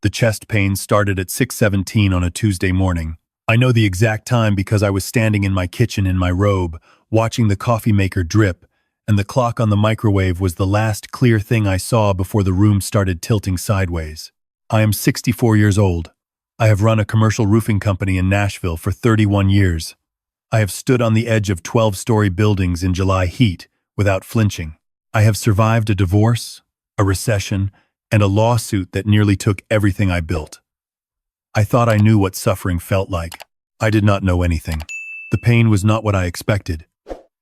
The chest pains started at 6:17 on a Tuesday morning. I know the exact time because I was standing in my kitchen in my robe, watching the coffee maker drip, and the clock on the microwave was the last clear thing I saw before the room started tilting sideways. I am 64 years old. I have run a commercial roofing company in Nashville for 31 years. I have stood on the edge of 12-story buildings in July heat without flinching. I have survived a divorce, a recession, and a lawsuit that nearly took everything I built. I thought I knew what suffering felt like. I did not know anything. The pain was not what I expected.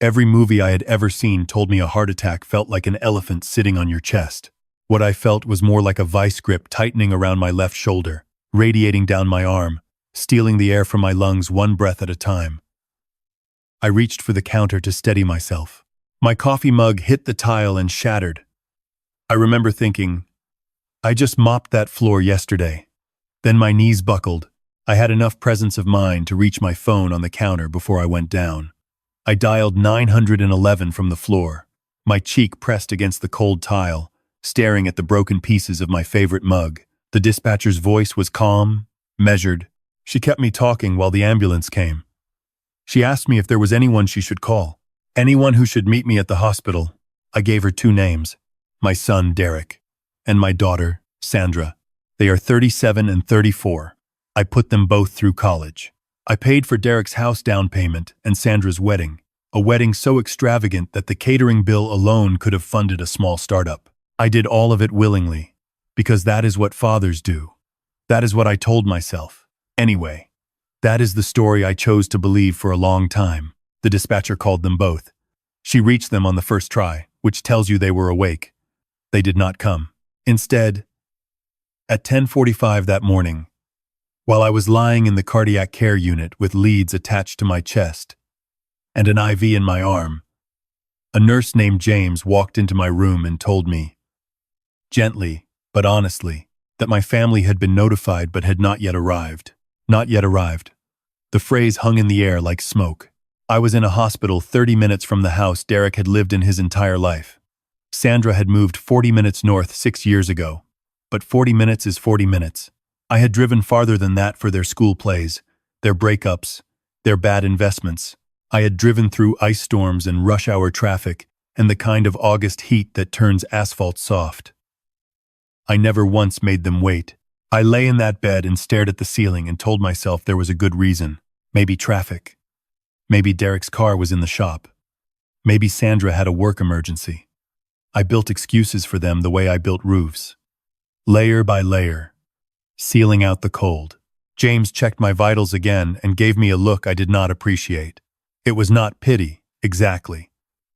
Every movie I had ever seen told me a heart attack felt like an elephant sitting on your chest. What I felt was more like a vice grip tightening around my left shoulder, radiating down my arm, stealing the air from my lungs one breath at a time. I reached for the counter to steady myself. My coffee mug hit the tile and shattered. I remember thinking, I just mopped that floor yesterday. Then my knees buckled. I had enough presence of mind to reach my phone on the counter before I went down. I dialed 911 from the floor, my cheek pressed against the cold tile, staring at the broken pieces of my favorite mug. The dispatcher's voice was calm, measured. She kept me talking while the ambulance came. She asked me if there was anyone she should call, anyone who should meet me at the hospital. I gave her two names, my son Derek, and my daughter Sandra. They are 37 and 34. I put them both through college. I paid for Derek's house down payment and Sandra's wedding, a wedding so extravagant that the catering bill alone could have funded a small startup. I did all of it willingly, because that is what fathers do. That is what I told myself. Anyway, that is the story I chose to believe for a long time. The dispatcher called them both. She reached them on the first try, which tells you they were awake. They did not come. Instead, at 10:45 that morning, while I was lying in the cardiac care unit with leads attached to my chest and an IV in my arm, a nurse named James walked into my room and told me, gently but honestly, that my family had been notified but had not yet arrived. Not yet arrived. The phrase hung in the air like smoke. I was in a hospital 30 minutes from the house Derek had lived in his entire life. Sandra had moved 40 minutes north 6 years ago. But 40 minutes is 40 minutes. I had driven farther than that for their school plays, their breakups, their bad investments. I had driven through ice storms and rush hour traffic and the kind of August heat that turns asphalt soft. I never once made them wait. I lay in that bed and stared at the ceiling and told myself there was a good reason. Maybe traffic. Maybe Derek's car was in the shop. Maybe Sandra had a work emergency. I built excuses for them the way I built roofs. Layer by layer, sealing out the cold. James checked my vitals again and gave me a look I did not appreciate. It was not pity, exactly.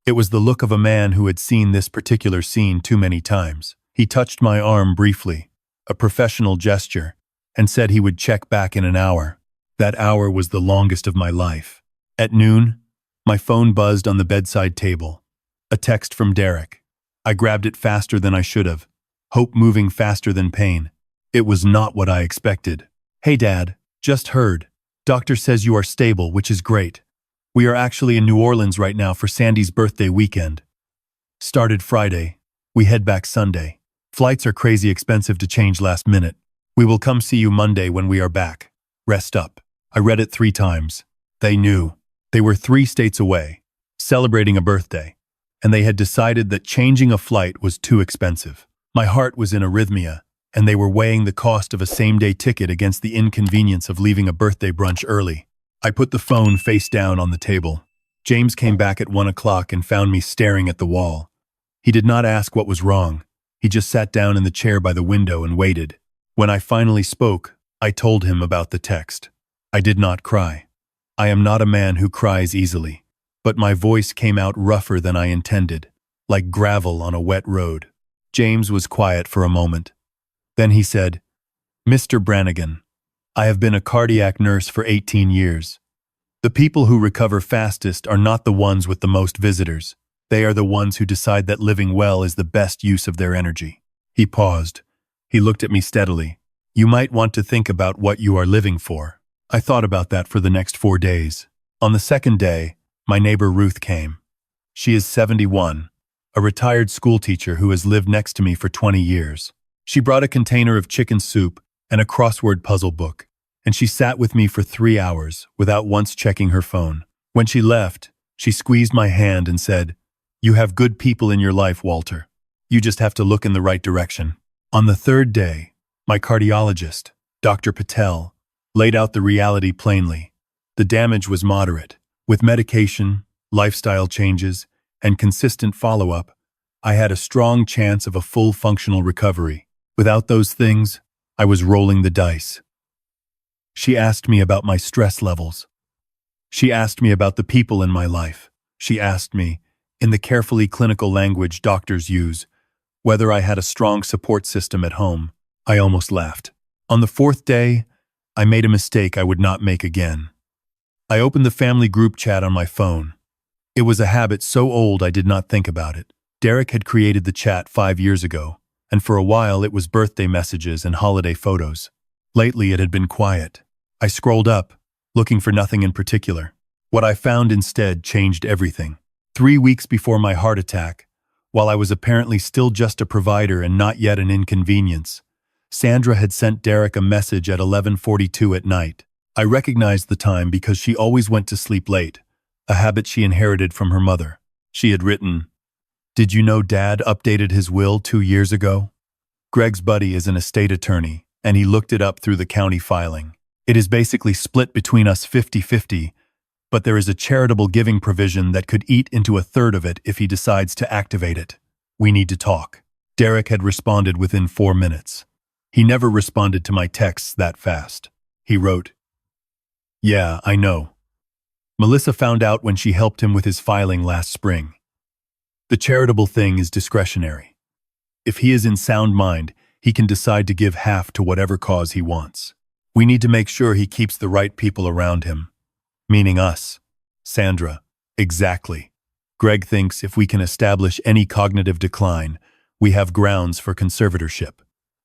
It was the look of a man who had seen this particular scene too many times. He touched my arm briefly, a professional gesture, and said he would check back in an hour. That hour was the longest of my life. At noon, my phone buzzed on the bedside table. A text from Derek. I grabbed it faster than I should have. Hope moving faster than pain. It was not what I expected. Hey Dad, just heard. Doctor says you are stable, which is great. We are actually in New Orleans right now for Sandy's birthday weekend. Started Friday. We head back Sunday. Flights are crazy expensive to change last minute. We will come see you Monday when we are back. Rest up. I read it 3 times. They knew. They were 3 states away, celebrating a birthday, and they had decided that changing a flight was too expensive. My heart was in arrhythmia, and they were weighing the cost of a same-day ticket against the inconvenience of leaving a birthday brunch early. I put the phone face down on the table. James came back at 1 o'clock and found me staring at the wall. He did not ask what was wrong. He just sat down in the chair by the window and waited. When I finally spoke, I told him about the text. I did not cry. I am not a man who cries easily, but my voice came out rougher than I intended, like gravel on a wet road. James was quiet for a moment. Then he said, Mr. Brannigan, I have been a cardiac nurse for 18 years. The people who recover fastest are not the ones with the most visitors. They are the ones who decide that living well is the best use of their energy. He paused. He looked at me steadily. You might want to think about what you are living for. I thought about that for the next 4 days. On the second day, my neighbor Ruth came. She is 71. A retired schoolteacher who has lived next to me for 20 years. She brought a container of chicken soup and a crossword puzzle book, and she sat with me for 3 hours without once checking her phone. When she left, she squeezed my hand and said, "You have good people in your life, Walter. You just have to look in the right direction." On the third day, my cardiologist, Dr. Patel, laid out the reality plainly. The damage was moderate. With medication, lifestyle changes, and consistent follow-up, I had a strong chance of a full functional recovery. Without those things, I was rolling the dice. She asked me about my stress levels. She asked me about the people in my life. She asked me, in the carefully clinical language doctors use, whether I had a strong support system at home. I almost laughed. On the fourth day, I made a mistake I would not make again. I opened the family group chat on my phone. It was a habit so old I did not think about it. Derek had created the chat 5 years ago, and for a while it was birthday messages and holiday photos. Lately it had been quiet. I scrolled up, looking for nothing in particular. What I found instead changed everything. 3 weeks before my heart attack, while I was apparently still just a provider and not yet an inconvenience, Sandra had sent Derek a message at 11:42 at night. I recognized the time because she always went to sleep late, a habit she inherited from her mother. She had written, "Did you know Dad updated his will 2 years ago?" Greg's buddy is an estate attorney, and he looked it up through the county filing. It is basically split between us 50-50, but there is a charitable giving provision that could eat into a third of it if he decides to activate it. We need to talk. Derek had responded within 4 minutes. He never responded to my texts that fast. He wrote, "Yeah, I know. Melissa found out when she helped him with his filing last spring. The charitable thing is discretionary. If he is in sound mind, he can decide to give half to whatever cause he wants. We need to make sure he keeps the right people around him. Meaning us." Sandra, exactly. Greg thinks if we can establish any cognitive decline, we have grounds for conservatorship.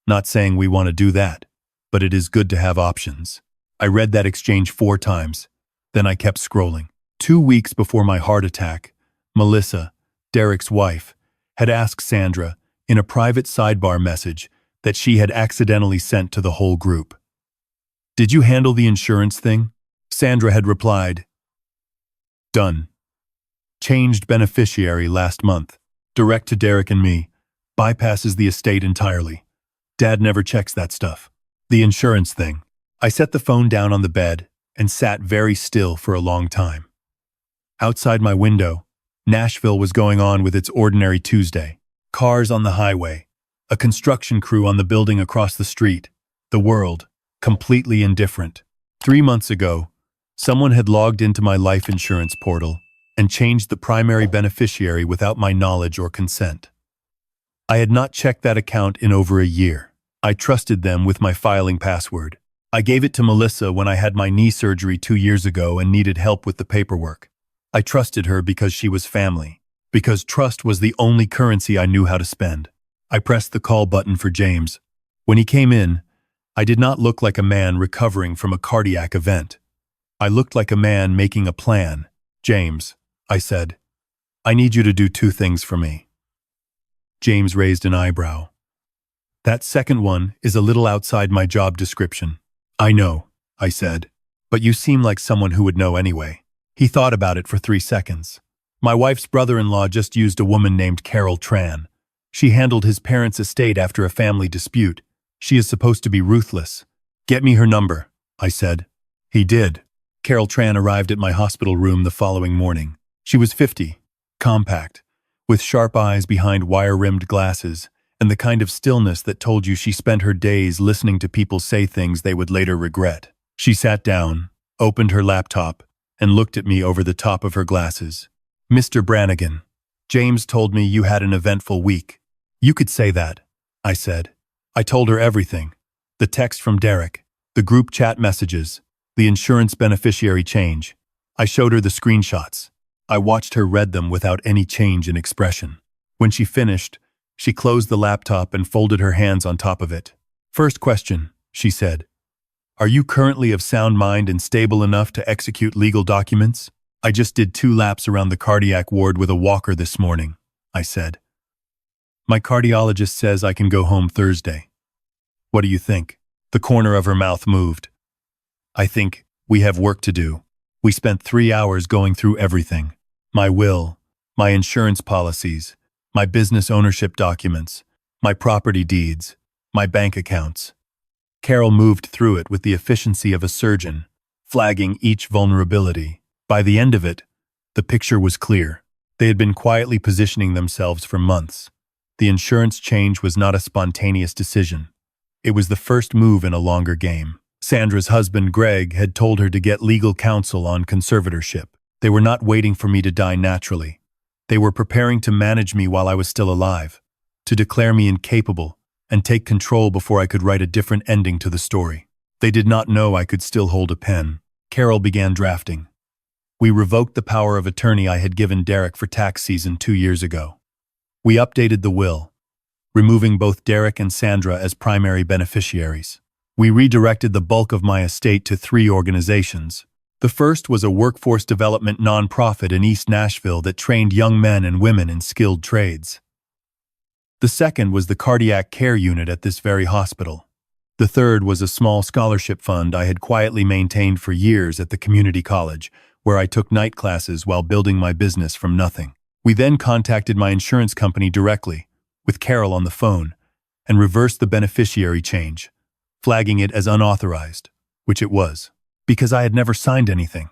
Not saying we want to do that, but it is good to have options. I read that exchange 4 times. Then I kept scrolling. 2 weeks before my heart attack, Melissa, Derek's wife, had asked Sandra, in a private sidebar message, that she had accidentally sent to the whole group. "Did you handle the insurance thing?" Sandra had replied, "Done. Changed beneficiary last month. Direct to Derek and me. Bypasses the estate entirely. Dad never checks that stuff. The insurance thing." I set the phone down on the bed and sat very still for a long time. Outside my window, Nashville was going on with its ordinary Tuesday. Cars on the highway, a construction crew on the building across the street, the world, completely indifferent. 3 months ago, someone had logged into my life insurance portal and changed the primary beneficiary without my knowledge or consent. I had not checked that account in over a year. I trusted them with my filing password. I gave it to Melissa when I had my knee surgery 2 years ago and needed help with the paperwork. I trusted her because she was family, because trust was the only currency I knew how to spend. I pressed the call button for James. When he came in, I did not look like a man recovering from a cardiac event. I looked like a man making a plan. "James," I said, "I need you to do 2 things for me." James raised an eyebrow. "That second one is a little outside my job description." "I know," I said, "but you seem like someone who would know anyway." He thought about it for 3 seconds. "My wife's brother-in-law just used a woman named Carol Tran. She handled his parents' estate after a family dispute. She is supposed to be ruthless. Get me her number," I said. He did. Carol Tran arrived at my hospital room the following morning. She was 50, compact, with sharp eyes behind wire-rimmed glasses, and the kind of stillness that told you she spent her days listening to people say things they would later regret. She sat down, opened her laptop, and looked at me over the top of her glasses. "Mr. Brannigan, James told me you had an eventful week." "You could say that," I said. I told her everything. The text from Derek, the group chat messages, the insurance beneficiary change. I showed her the screenshots. I watched her read them without any change in expression. When she finished, she closed the laptop and folded her hands on top of it. "First question," she said. "Are you currently of sound mind and stable enough to execute legal documents?" "I just did 2 laps around the cardiac ward with a walker this morning," I said. "My cardiologist says I can go home Thursday. What do you think?" The corner of her mouth moved. I think we have work to do. We spent 3 hours going through everything. My will, my insurance policies, my business ownership documents, my property deeds, my bank accounts. Carol moved through it with the efficiency of a surgeon, flagging each vulnerability. By the end of it, the picture was clear. They had been quietly positioning themselves for months. The insurance change was not a spontaneous decision. It was the first move in a longer game. Sandra's husband, Greg, had told her to get legal counsel on conservatorship. They were not waiting for me to die naturally. They were preparing to manage me while I was still alive, to declare me incapable and take control before I could write a different ending to the story. They did not know I could still hold a pen. Carol began drafting. We revoked the power of attorney I had given Derek for tax season 2 years ago. We updated the will, removing both Derek and Sandra as primary beneficiaries. We redirected the bulk of my estate to 3 organizations. The first was a workforce development nonprofit in East Nashville that trained young men and women in skilled trades. The second was the cardiac care unit at this very hospital. The third was a small scholarship fund I had quietly maintained for years at the community college, where I took night classes while building my business from nothing. We then contacted my insurance company directly, with Carol on the phone, and reversed the beneficiary change, flagging it as unauthorized, which it was, because I had never signed anything.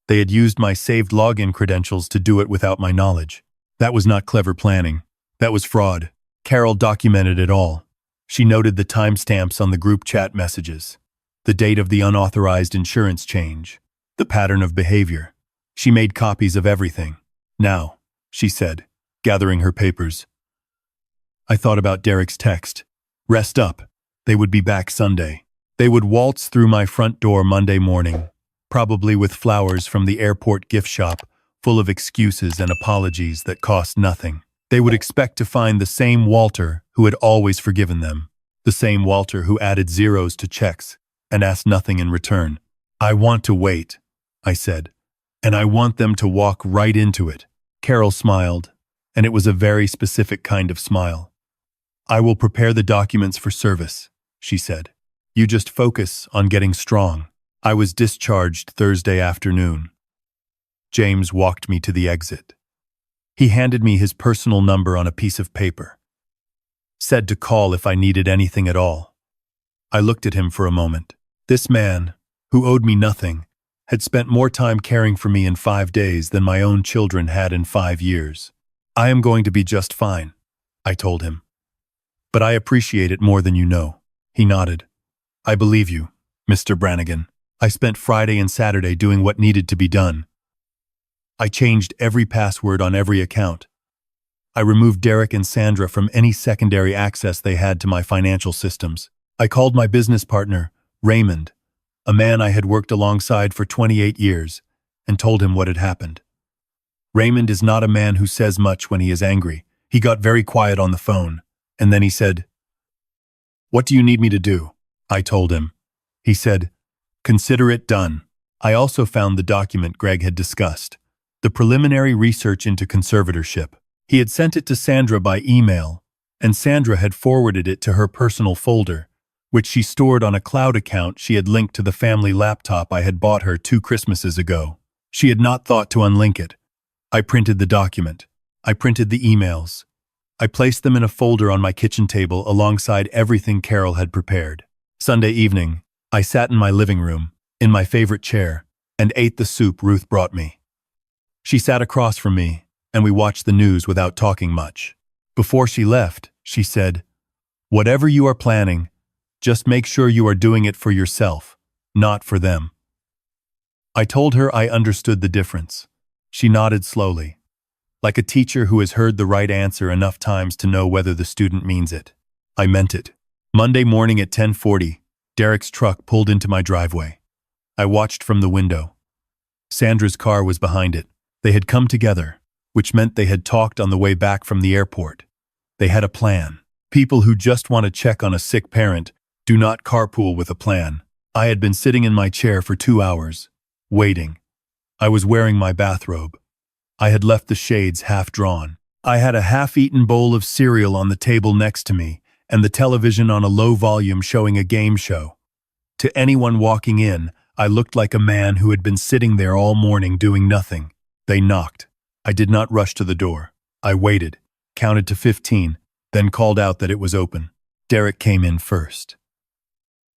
They had used my saved login credentials to do it without my knowledge. That was not clever planning. That was fraud. Carol documented it all. She noted the timestamps on the group chat messages, the date of the unauthorized insurance change, the pattern of behavior. She made copies of everything. Now, she said, gathering her papers. I thought about Derek's text. Rest up. They would be back Sunday. They would waltz through my front door Monday morning, probably with flowers from the airport gift shop, full of excuses and apologies that cost nothing. They would expect to find the same Walter who had always forgiven them, the same Walter who added zeros to checks and asked nothing in return. I want to wait, I said, and I want them to walk right into it. Carol smiled, and it was a very specific kind of smile. I will prepare the documents for service, she said. You just focus on getting strong. I was discharged Thursday afternoon. James walked me to the exit. He handed me his personal number on a piece of paper. Said to call if I needed anything at all. I looked at him for a moment. This man, who owed me nothing, had spent more time caring for me in 5 days than my own children had in 5 years. I am going to be just fine, I told him. But I appreciate it more than you know. He nodded. I believe you, Mr. Brannigan. I spent Friday and Saturday doing what needed to be done. I changed every password on every account. I removed Derek and Sandra from any secondary access they had to my financial systems. I called my business partner, Raymond, a man I had worked alongside for 28 years, and told him what had happened. Raymond is not a man who says much when he is angry. He got very quiet on the phone, and then he said, "What do you need me to do?" I told him. He said, "Consider it done." I also found the document Greg had discussed, the preliminary research into conservatorship. He had sent it to Sandra by email, and Sandra had forwarded it to her personal folder, which she stored on a cloud account she had linked to the family laptop I had bought her 2 Christmases ago. She had not thought to unlink it. I printed the document. I printed the emails. I placed them in a folder on my kitchen table alongside everything Carol had prepared. Sunday evening, I sat in my living room, in my favorite chair, and ate the soup Ruth brought me. She sat across from me, and we watched the news without talking much. Before she left, she said, "Whatever you are planning, just make sure you are doing it for yourself, not for them." I told her I understood the difference. She nodded slowly, like a teacher who has heard the right answer enough times to know whether the student means it. I meant it. Monday morning at 10:40, Derek's truck pulled into my driveway. I watched from the window. Sandra's car was behind it. They had come together, which meant they had talked on the way back from the airport. They had a plan. People who just want to check on a sick parent do not carpool with a plan. I had been sitting in my chair for 2 hours, waiting. I was wearing my bathrobe. I had left the shades half drawn. I had a half-eaten bowl of cereal on the table next to me, and the television on a low volume showing a game show. To anyone walking in, I looked like a man who had been sitting there all morning doing nothing. They knocked. I did not rush to the door. I waited, counted to 15, then called out that it was open. Derek came in first.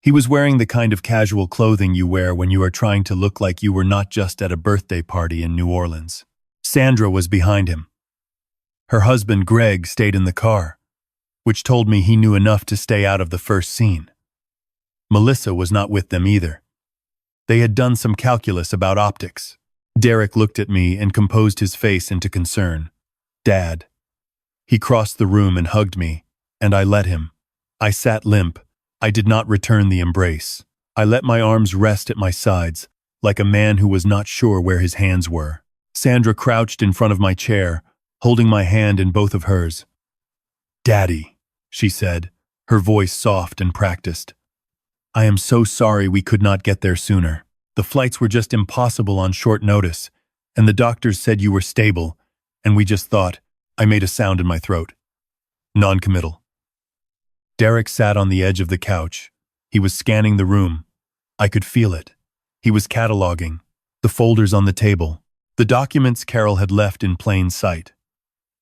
He was wearing the kind of casual clothing you wear when you are trying to look like you were not just at a birthday party in New Orleans. Sandra was behind him. Her husband, Greg, stayed in the car, which told me he knew enough to stay out of the first scene. Melissa was not with them either. They had done some calculus about optics. Derek looked at me and composed his face into concern. "Dad." He crossed the room and hugged me, and I let him. I sat limp. I did not return the embrace. I let my arms rest at my sides, like a man who was not sure where his hands were. Sandra crouched in front of my chair, holding my hand in both of hers. "Daddy," she said, her voice soft and practiced. "I am so sorry we could not get there sooner. The flights were just impossible on short notice, and the doctors said you were stable, and we just thought." I made a sound in my throat. Non-committal. Derek sat on the edge of the couch. He was scanning the room. I could feel it. He was cataloging. The folders on the table. The documents Carol had left in plain sight.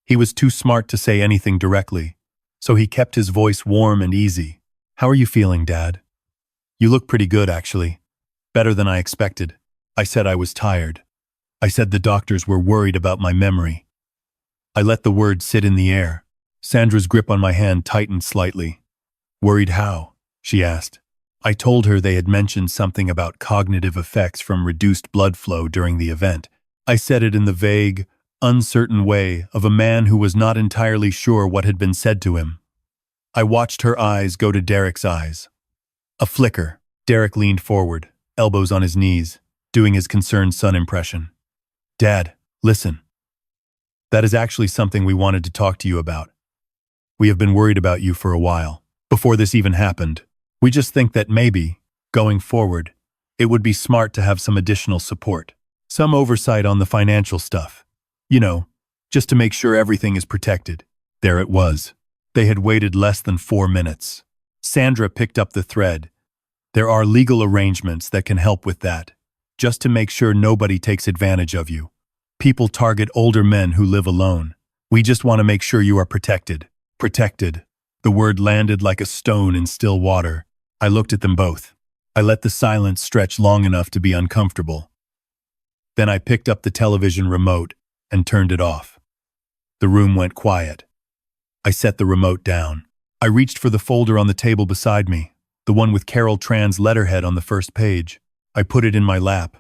He was too smart to say anything directly, so he kept his voice warm and easy. "How are you feeling, Dad?" "You look pretty good, actually. Better than I expected." I said I was tired. I said the doctors were worried about my memory. I let the word sit in the air. Sandra's grip on my hand tightened slightly. "Worried how?" she asked. I told her they had mentioned something about cognitive effects from reduced blood flow during the event. I said it in the vague, uncertain way of a man who was not entirely sure what had been said to him. I watched her eyes go to Derek's eyes. A flicker. Derek leaned forward, elbows on his knees, doing his concerned son impression. "Dad, listen. That is actually something we wanted to talk to you about. We have been worried about you for a while. Before this even happened, we just think that maybe, going forward, it would be smart to have some additional support. Some oversight on the financial stuff. You know, just to make sure everything is protected." There it was. They had waited less than 4 minutes. Sandra picked up the thread. "There are legal arrangements that can help with that, just to make sure nobody takes advantage of you. People target older men who live alone. We just want to make sure you are protected." Protected. The word landed like a stone in still water. I looked at them both. I let the silence stretch long enough to be uncomfortable. Then I picked up the television remote and turned it off. The room went quiet. I set the remote down. I reached for the folder on the table beside me, the one with Carol Tran's letterhead on the first page. I put it in my lap.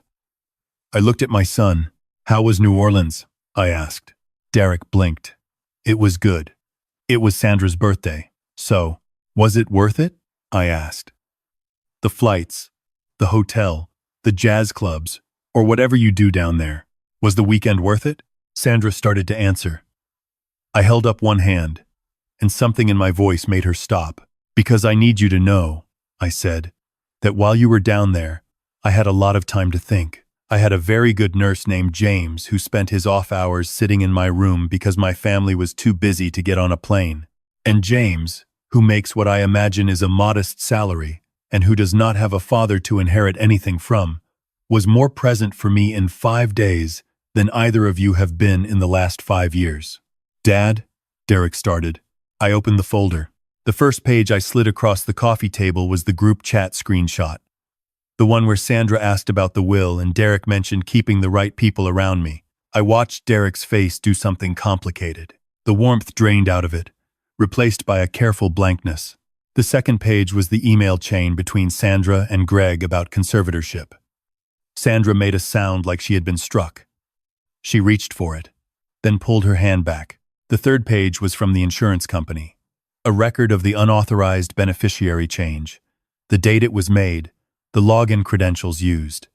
I looked at my son. "How was New Orleans?" I asked. Derek blinked. "It was good. It was Sandra's birthday. So, was it worth it?" I asked. "The flights, the hotel, the jazz clubs, or whatever you do down there. Was the weekend worth it?" Sandra started to answer. I held up one hand, and something in my voice made her stop. "Because I need you to know," I said, "that while you were down there, I had a lot of time to think. I had a very good nurse named James who spent his off hours sitting in my room because my family was too busy to get on a plane. And James, who makes what I imagine is a modest salary, and who does not have a father to inherit anything from, was more present for me in 5 days than either of you have been in the last 5 years. "Dad," Derek started. I opened the folder. The first page I slid across the coffee table was the group chat screenshot. The one where Sandra asked about the will and Derek mentioned keeping the right people around me. I watched Derek's face do something complicated. The warmth drained out of it, replaced by a careful blankness. The second page was the email chain between Sandra and Greg about conservatorship. Sandra made a sound like she had been struck. She reached for it, then pulled her hand back. The third page was from the insurance company. A record of the unauthorized beneficiary change, the date it was made, the login credentials used.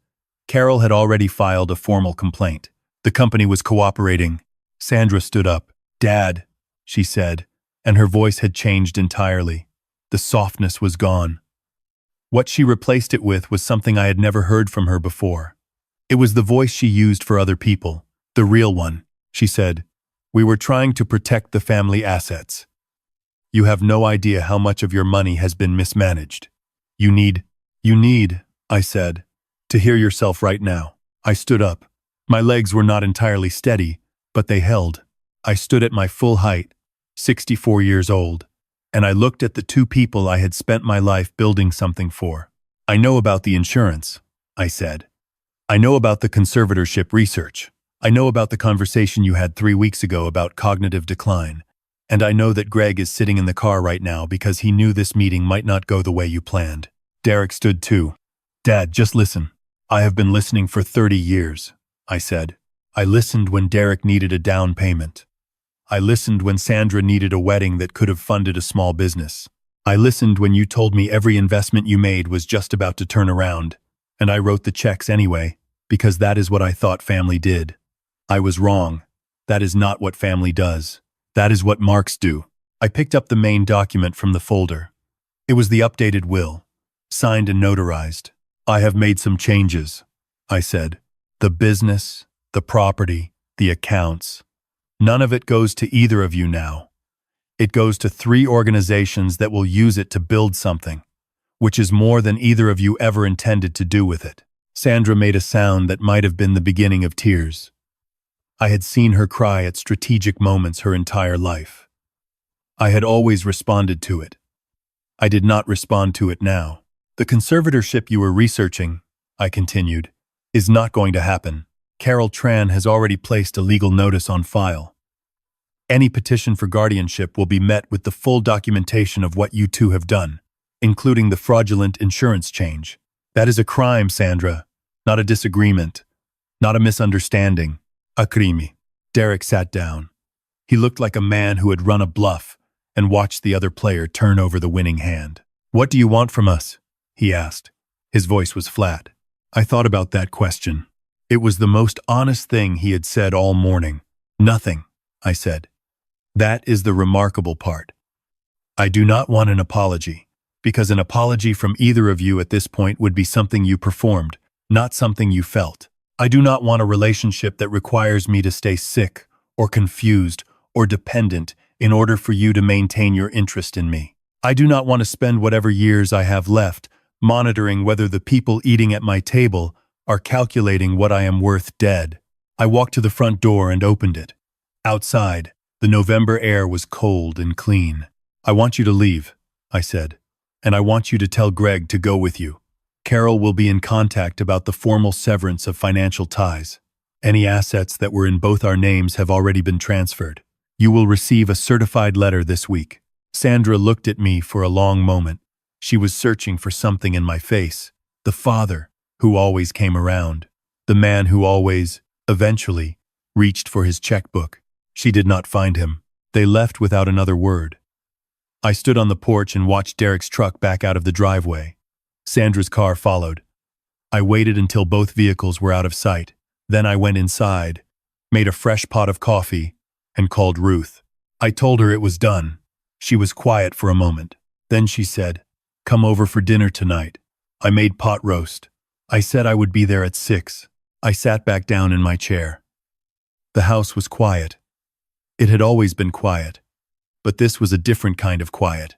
Carol had already filed a formal complaint. The company was cooperating. Sandra stood up. "Dad," she said, and her voice had changed entirely. The softness was gone. What she replaced it with was something I had never heard from her before. It was the voice she used for other people, the real one. She said, "We were trying to protect the family assets. You have no idea how much of your money has been mismanaged. You need, I said, to hear yourself right now. I stood up. My legs were not entirely steady, but they held. I stood at my full height, 64 years old, and I looked at the two people I had spent my life building something for. I know about the insurance, I said. I know about the conservatorship research. I know about the conversation you had 3 weeks ago about cognitive decline. And I know that Greg is sitting in the car right now because he knew this meeting might not go the way you planned. Derek stood too. Dad, just listen. I have been listening for 30 years, I said. I listened when Derek needed a down payment. I listened when Sandra needed a wedding that could have funded a small business. I listened when you told me every investment you made was just about to turn around, and I wrote the checks anyway, because that is what I thought family did. I was wrong. That is not what family does. That is what marks do. I picked up the main document from the folder. It was the updated will, signed and notarized. I have made some changes, I said. The business, the property, the accounts. None of it goes to either of you now. It goes to 3 organizations that will use it to build something, which is more than either of you ever intended to do with it. Sandra made a sound that might have been the beginning of tears. I had seen her cry at strategic moments her entire life. I had always responded to it. I did not respond to it now. The conservatorship you were researching, I continued, is not going to happen. Carol Tran has already placed a legal notice on file. Any petition for guardianship will be met with the full documentation of what you two have done, including the fraudulent insurance change. That is a crime, Sandra, not a disagreement, not a misunderstanding. A crime. Derek sat down. He looked like a man who had run a bluff and watched the other player turn over the winning hand. What do you want from us? He asked. His voice was flat. I thought about that question. It was the most honest thing he had said all morning. Nothing, I said. That is the remarkable part. I do not want an apology, because an apology from either of you at this point would be something you performed, not something you felt. I do not want a relationship that requires me to stay sick or confused or dependent in order for you to maintain your interest in me. I do not want to spend whatever years I have left monitoring whether the people eating at my table are calculating what I am worth dead. I walked to the front door and opened it. Outside, the November air was cold and clean. I want you to leave, I said, and I want you to tell Greg to go with you. Carol will be in contact about the formal severance of financial ties. Any assets that were in both our names have already been transferred. You will receive a certified letter this week. Sandra looked at me for a long moment. She was searching for something in my face. The father, who always came around. The man who always, eventually, reached for his checkbook. She did not find him. They left without another word. I stood on the porch and watched Derek's truck back out of the driveway. Sandra's car followed. I waited until both vehicles were out of sight. Then I went inside, made a fresh pot of coffee, and called Ruth. I told her it was done. She was quiet for a moment. Then she said, "Come over for dinner tonight." I made pot roast. I said I would be there at 6. I sat back down in my chair. The house was quiet. It had always been quiet, but this was a different kind of quiet.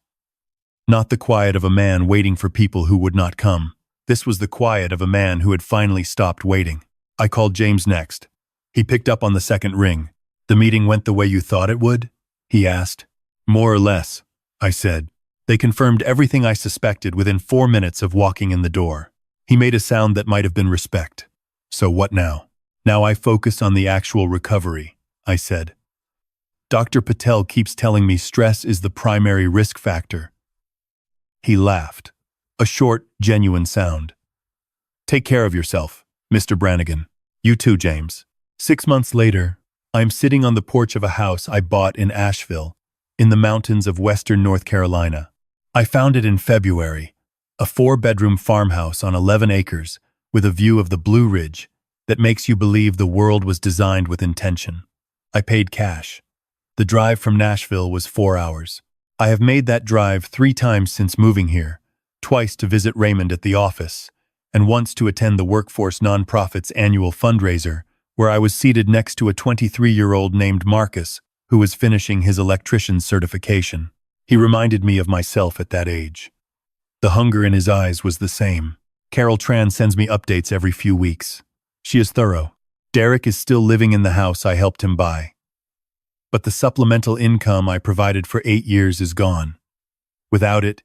Not the quiet of a man waiting for people who would not come. This was the quiet of a man who had finally stopped waiting. I called James next. He picked up on the second ring. "The meeting went the way you thought it would?" he asked. "More or less," I said. They confirmed everything I suspected within 4 minutes of walking in the door. He made a sound that might have been respect. "So what now?" "Now I focus on the actual recovery," I said. "Dr. Patel keeps telling me stress is the primary risk factor." He laughed. A short, genuine sound. "Take care of yourself, Mr. Brannigan. You too, James." 6 months later, I am sitting on the porch of a house I bought in Nashville, in the mountains of western North Carolina. I found it in February, a 4-bedroom farmhouse on 11 acres with a view of the Blue Ridge that makes you believe the world was designed with intention. I paid cash. The drive from Nashville was 4 hours. I have made that drive 3 times since moving here, twice to visit Raymond at the office, and once to attend the Workforce Nonprofit's annual fundraiser, where I was seated next to a 23-year-old named Marcus, who was finishing his electrician's certification. He reminded me of myself at that age. The hunger in his eyes was the same. Carol Tran sends me updates every few weeks. She is thorough. Derek is still living in the house I helped him buy. But the supplemental income I provided for 8 years is gone. Without it,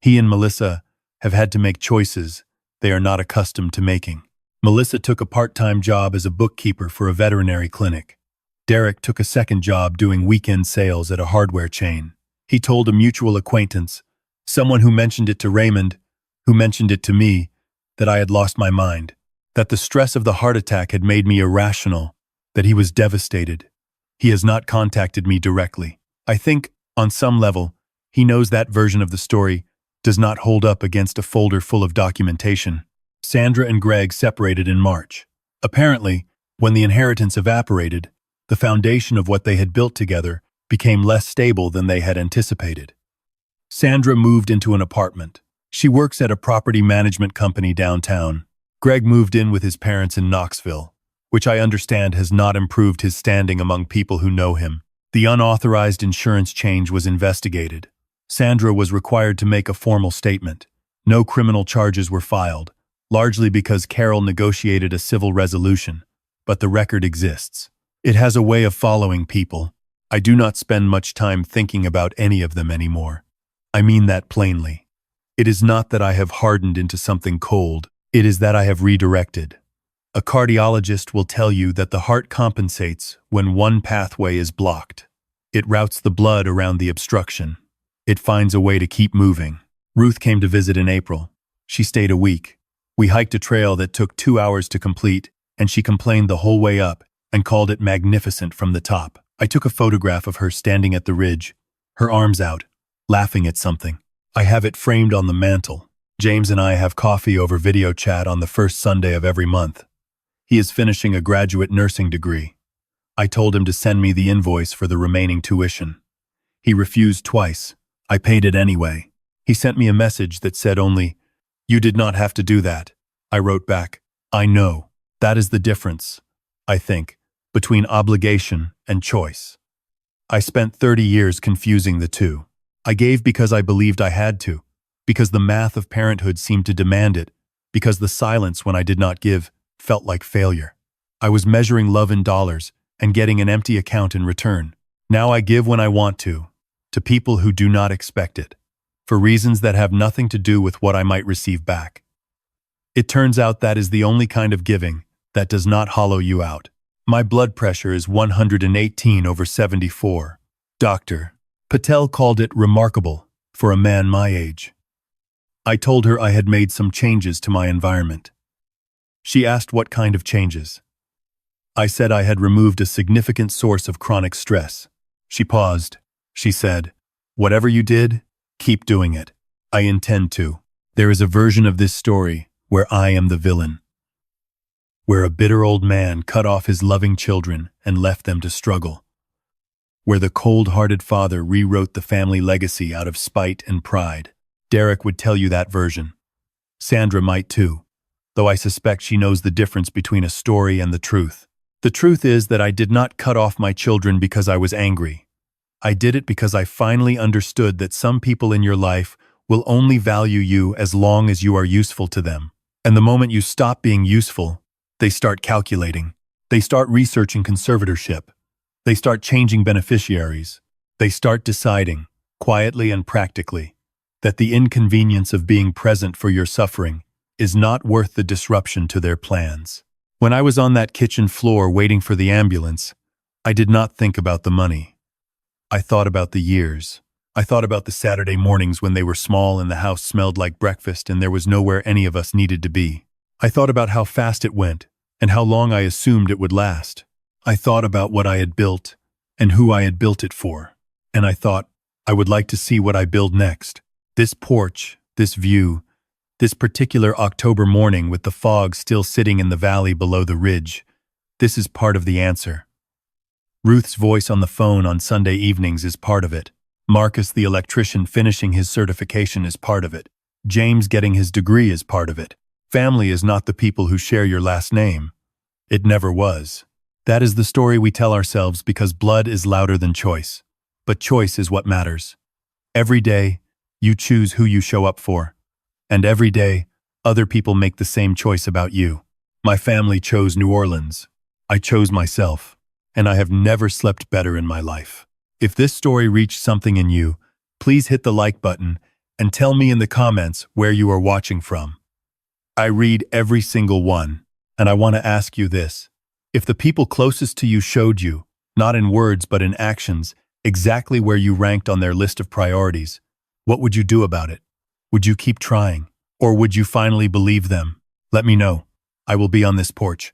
he and Melissa have had to make choices they are not accustomed to making. Melissa took a part-time job as a bookkeeper for a veterinary clinic. Derek took a second job doing weekend sales at a hardware chain. He told a mutual acquaintance, someone who mentioned it to Raymond, who mentioned it to me, that I had lost my mind, that the stress of the heart attack had made me irrational, that he was devastated. He has not contacted me directly. I think, on some level, he knows that version of the story does not hold up against a folder full of documentation. Sandra and Greg separated in March. Apparently, when the inheritance evaporated, the foundation of what they had built together became less stable than they had anticipated. Sandra moved into an apartment. She works at a property management company downtown. Greg moved in with his parents in Knoxville, which I understand has not improved his standing among people who know him. The unauthorized insurance change was investigated. Sandra was required to make a formal statement. No criminal charges were filed, largely because Carol negotiated a civil resolution, but the record exists. It has a way of following people. I do not spend much time thinking about any of them anymore. I mean that plainly. It is not that I have hardened into something cold, it is that I have redirected. A cardiologist will tell you that the heart compensates when one pathway is blocked. It routes the blood around the obstruction. It finds a way to keep moving. Ruth came to visit in April. She stayed a week. We hiked a trail that took 2 hours to complete, and she complained the whole way up and called it magnificent from the top. I took a photograph of her standing at the ridge, her arms out, laughing at something. I have it framed on the mantle. James and I have coffee over video chat on the first Sunday of every month. He is finishing a graduate nursing degree. I told him to send me the invoice for the remaining tuition. He refused twice. I paid it anyway. He sent me a message that said only, "You did not have to do that." I wrote back, "I know. That is the difference, I think, between obligation and choice." I spent 30 years confusing the two. I gave because I believed I had to, because the math of parenthood seemed to demand it, because the silence when I did not give felt like failure. I was measuring love in dollars and getting an empty account in return. Now I give when I want to people who do not expect it, for reasons that have nothing to do with what I might receive back. It turns out that is the only kind of giving that does not hollow you out. My blood pressure is 118/74. Dr. Patel called it remarkable for a man my age. I told her I had made some changes to my environment. She asked what kind of changes. I said I had removed a significant source of chronic stress. She paused. She said, "Whatever you did, keep doing it. I intend to." There is a version of this story where I am the villain, where a bitter old man cut off his loving children and left them to struggle, where the cold-hearted father rewrote the family legacy out of spite and pride. Derek would tell you that version. Sandra might too, though I suspect she knows the difference between a story and the truth. The truth is that I did not cut off my children because I was angry. I did it because I finally understood that some people in your life will only value you as long as you are useful to them. And the moment you stop being useful, they start calculating. They start researching conservatorship. They start changing beneficiaries. They start deciding, quietly and practically, that the inconvenience of being present for your suffering is not worth the disruption to their plans. When I was on that kitchen floor waiting for the ambulance, I did not think about the money. I thought about the years. I thought about the Saturday mornings when they were small and the house smelled like breakfast and there was nowhere any of us needed to be. I thought about how fast it went and how long I assumed it would last. I thought about what I had built and who I had built it for. And I thought, I would like to see what I build next. This porch, this view, this particular October morning with the fog still sitting in the valley below the ridge, this is part of the answer. Ruth's voice on the phone on Sunday evenings is part of it. Marcus the electrician finishing his certification is part of it. James getting his degree is part of it. Family is not the people who share your last name. It never was. That is the story we tell ourselves because blood is louder than choice. But choice is what matters. Every day, you choose who you show up for. And every day, other people make the same choice about you. My family chose New Orleans. I chose myself. And I have never slept better in my life. If this story reached something in you, please hit the like button and tell me in the comments where you are watching from. I read every single one, and I want to ask you this. If the people closest to you showed you, not in words but in actions, exactly where you ranked on their list of priorities, what would you do about it? Would you keep trying? Or would you finally believe them? Let me know. I will be on this porch.